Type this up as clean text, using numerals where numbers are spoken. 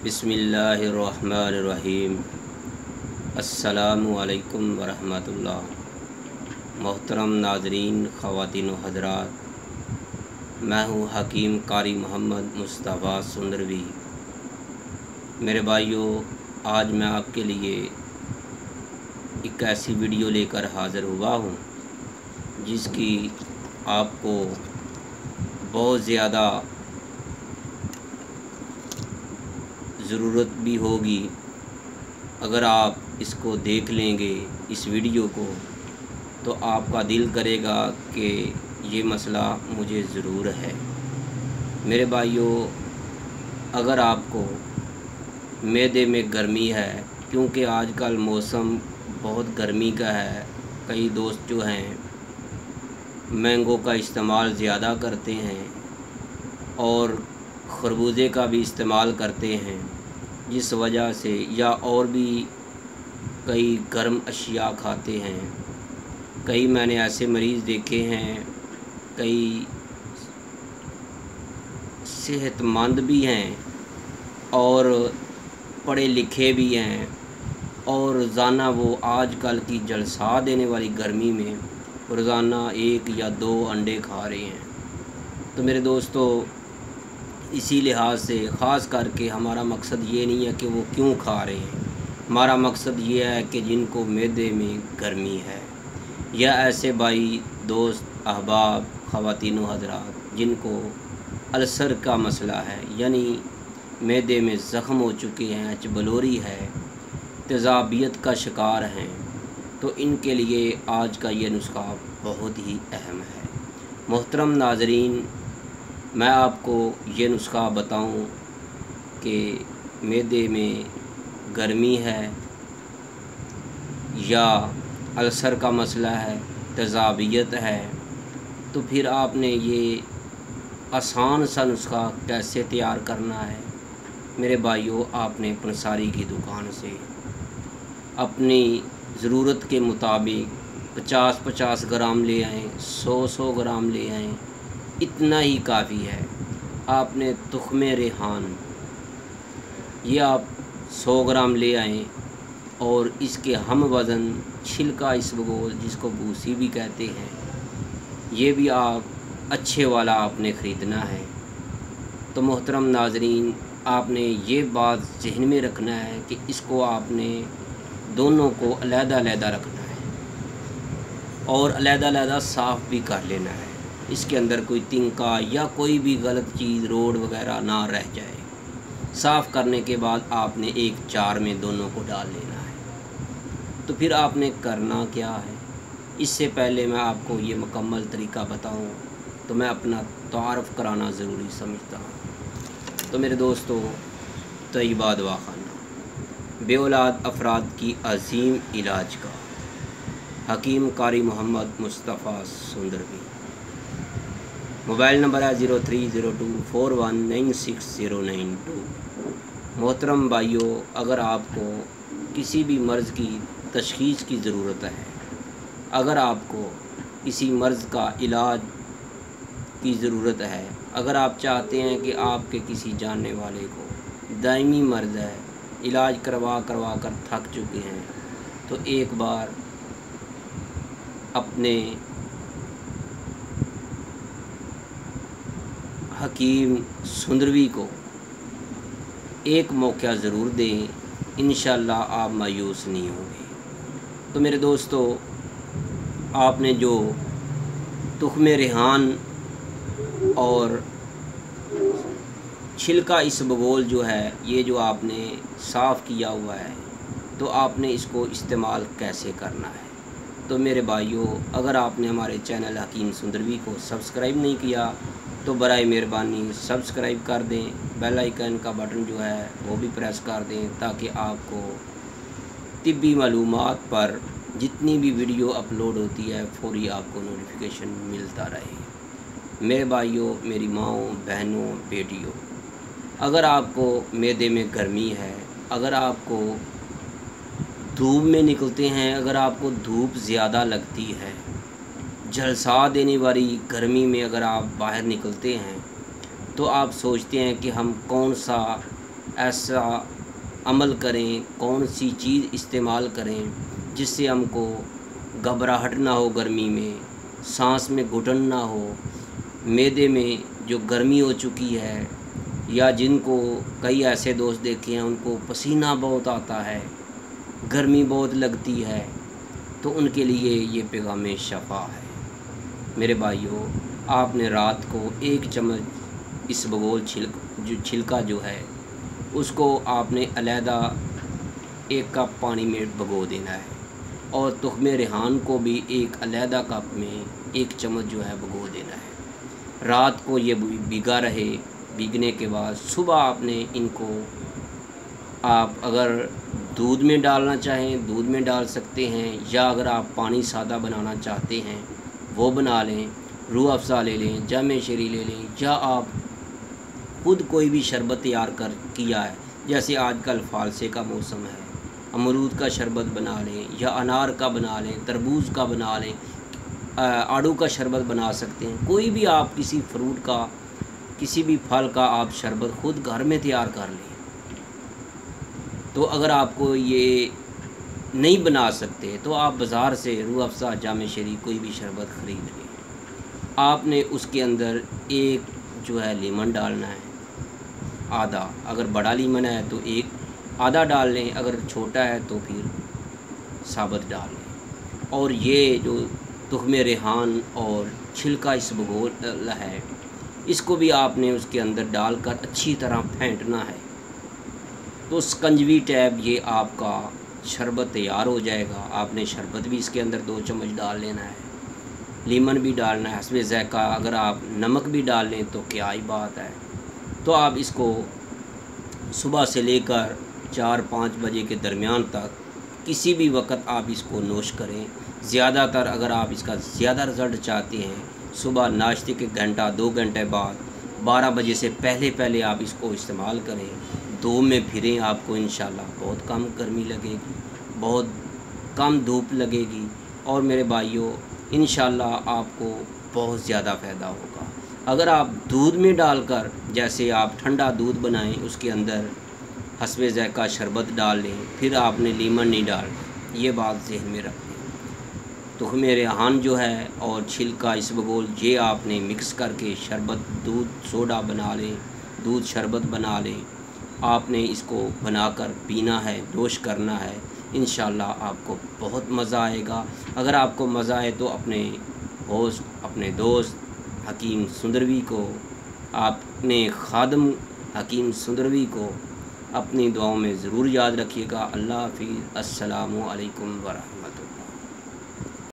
बिस्मिल्लाहिर्रहमानिर्रहीम। अस्सलामु अलैकुम वरहमतुल्लाह। मोहतरम नाज़रीन, ख़वातीन व हज़रात, मैं हूँ हकीम कारी मोहम्मद मुस्तफ़ा सुंदरवी। मेरे भाइयों, आज मैं आपके लिए एक ऐसी वीडियो लेकर हाज़िर हुआ हूँ जिसकी आपको बहुत ज़्यादा ज़रूरत भी होगी। अगर आप इसको देख लेंगे, इस वीडियो को, तो आपका दिल करेगा कि ये मसला मुझे ज़रूर है। मेरे भाइयों, अगर आपको मैदे में गर्मी है, क्योंकि आजकल मौसम बहुत गर्मी का है, कई दोस्त जो हैं मैंगो का इस्तेमाल ज़्यादा करते हैं और खरबूजे का भी इस्तेमाल करते हैं, जिस वजह से या और भी कई गर्म अशिया खाते हैं। कई मैंने ऐसे मरीज़ देखे हैं, कई सेहतमंद भी हैं और पढ़े लिखे भी हैं और रोज़ाना वो आजकल की जलसा देने वाली गर्मी में रोज़ाना 1 या 2 अंडे खा रहे हैं। तो मेरे दोस्तों, इसी लिहाज से ख़ास करके हमारा मकसद ये नहीं है कि वो क्यों खा रहे हैं। हमारा मकसद ये है कि जिनको मैदे में गर्मी है या ऐसे भाई दोस्त अहबाब ख़वातीन व हज़रात जिनको अल्सर का मसला है, यानी मैदे में ज़ख़म हो चुके हैं, चबलोरी है, तेज़ाबियत का शिकार हैं, तो इनके लिए आज का ये नुस्खा बहुत ही अहम है। मोहतरम नाज़रीन, मैं आपको ये नुस्खा बताऊं कि मैदे में गर्मी है या अल्सर का मसला है, तेज़ाबियत है, तो फिर आपने ये आसान सा नुस्खा कैसे तैयार करना है। मेरे भाइयों, आपने पंसारी की दुकान से अपनी ज़रूरत के मुताबिक 50-50 ग्राम ले आएँ, 100-100 ग्राम ले आएँ, इतना ही काफ़ी है। आपने तुख़्मे रेहान ये आप 100 ग्राम ले आएँ और इसके हम वज़न छिलका इसबगोल, जिसको भूसी भी कहते हैं, ये भी आप अच्छे वाला आपने ख़रीदना है। तो मोहतरम नाज़रीन, आपने ये बात ज़हन में रखना है कि इसको आपने दोनों को अलग-अलग रखना है और अलग-अलग साफ़ भी कर लेना है। इसके अंदर कोई तिनका या कोई भी गलत चीज़ रोड वगैरह ना रह जाए। साफ़ करने के बाद आपने एक जार में दोनों को डाल लेना है। तो फिर आपने करना क्या है, इससे पहले मैं आपको ये मुकम्मल तरीका बताऊं तो मैं अपना तारुफ़ कराना ज़रूरी समझता हूँ। तो मेरे दोस्तों, तय्यबा दवाख़ाना बेऔलाद अफराद की अज़ीम इलाज का हकीम कारी मोहम्मद मुस्तफ़ा सुंदरवी। मोबाइल नंबर है 0302419692। मोहतरम भाइयों, अगर आपको किसी भी मर्ज़ की तशख़ीस की ज़रूरत है, अगर आपको किसी मर्ज़ का इलाज की ज़रूरत है, अगर आप चाहते हैं कि आपके किसी जानने वाले को दायमी मर्ज़ है, इलाज करवा कर थक चुके हैं, तो एक बार अपने हकीम सुंदरवी को एक मौका ज़रूर दें, इंशाअल्लाह आप मायूस नहीं होंगे। तो मेरे दोस्तों, आपने जो तुख़्मे रेहान और छिलका इसबगोल जो है, ये जो आपने साफ़ किया हुआ है, तो आपने इसको इस्तेमाल कैसे करना है। तो मेरे भाइयों, अगर आपने हमारे चैनल हकीम सुंदरवी को सब्सक्राइब नहीं किया तो बराए मेहरबानी सब्सक्राइब कर दें। बेल आइकन का बटन जो है वो भी प्रेस कर दें, ताकि आपको तिब्बी मालूमात पर जितनी भी वीडियो अपलोड होती है फौरी आपको नोटिफिकेशन मिलता रहे। मेरे भाइयों, मेरी माँओं, बहनों, बेटियों, अगर आपको मैदे में गर्मी है, अगर आपको धूप में निकलते हैं, अगर आपको धूप ज़्यादा लगती है, झलसा देने वाली गर्मी में अगर आप बाहर निकलते हैं, तो आप सोचते हैं कि हम कौन सा ऐसा अमल करें, कौन सी चीज़ इस्तेमाल करें जिससे हमको घबराहट ना हो, गर्मी में सांस में घुटन ना हो, मैदे में जो गर्मी हो चुकी है, या जिनको कई ऐसे दोस्त देखे हैं उनको पसीना बहुत आता है, गर्मी बहुत लगती है, तो उनके लिए ये पैगाम शफ़ा है। मेरे भाइयों, आपने रात को 1 चम्मच इसबगोल छिलका जो है उसको आपने अलहदा 1 कप पानी में भिगो देना है, और तुख्मे रेहान को भी एक अलहदा कप में 1 चम्मच जो है भिगो देना है। रात को ये भीगा रहे, भीगने के बाद सुबह आपने इनको, आप अगर दूध में डालना चाहें दूध में डाल सकते हैं, या अगर आप पानी सादा बनाना चाहते हैं वो बना लें, रूह अफ़ज़ा ले लें, जामे शरी ले लें, या आप खुद कोई भी शरबत तैयार कर किया है, जैसे आजकल फालसे का मौसम है, अमरूद का शरबत बना लें, या अनार का बना लें, तरबूज का बना लें, आड़ू का शरबत बना सकते हैं। कोई भी आप किसी फ्रूट का, किसी भी फल का आप शरबत खुद घर में तैयार कर लें। तो अगर आपको ये नहीं बना सकते तो आप बाज़ार से रूह अफ़ज़ा, जामे शरी कोई भी शरबत ख़रीद लें। आपने उसके अंदर एक जो है लीमन डालना है, आधा, अगर बड़ा लीमन है तो एक आधा डाल लें, अगर छोटा है तो फिर साबुत डाल लें। और ये जो तुख्मे रेहान और छिलका इसबगोल है, इसको भी आपने उसके अंदर डालकर अच्छी तरह फेंटना है। तो स्कंजवी टैब ये आपका शरबत तैयार हो जाएगा। आपने शरबत भी इसके अंदर 2 चम्मच डाल लेना है, लीमन भी डालना है, हस्बे ज़ायक़ा, अगर आप नमक भी डाल लें तो क्या ही बात है। तो आप इसको सुबह से लेकर 4-5 बजे के दरमियान तक किसी भी वक्त आप इसको नोश करें। ज़्यादातर अगर आप इसका ज़्यादा रिज़ल्ट चाहते हैं, सुबह नाश्ते के घंटा 2 घंटे बाद 12 बजे से पहले आप इसको इस्तेमाल करें। धूप में फिरें, आपको इंशाल्लाह बहुत कम गर्मी लगेगी, बहुत कम धूप लगेगी, और मेरे भाइयों इंशाल्लाह आपको बहुत ज़्यादा फ़ायदा होगा। अगर आप दूध में डालकर, जैसे आप ठंडा दूध बनाएं, उसके अंदर हस्बे ज़ायक़ा शरबत डाल लें, फिर आपने लीमन नहीं डालना, ये बात ज़हन में रखें। तुख्मे रेहान जो है और छिलका इसबगोल, ये आपने मिक्स करके शरबत, दूध सोडा बना लें, दूध शरबत बना लें। आपने इसको बनाकर पीना है, नोश करना है, इंशाल्लाह आपको बहुत मज़ा आएगा। अगर आपको मज़ा आए तो अपने होस्ट, अपने दोस्त हकीम सुंदरवी को, अपने खादम हकीम सुंदरवी को अपनी दुआओं में ज़रूर याद रखिएगा। अल्लाह हाफ़िज़। अस्सलामु अलैकुम व रहमतुल्लाह।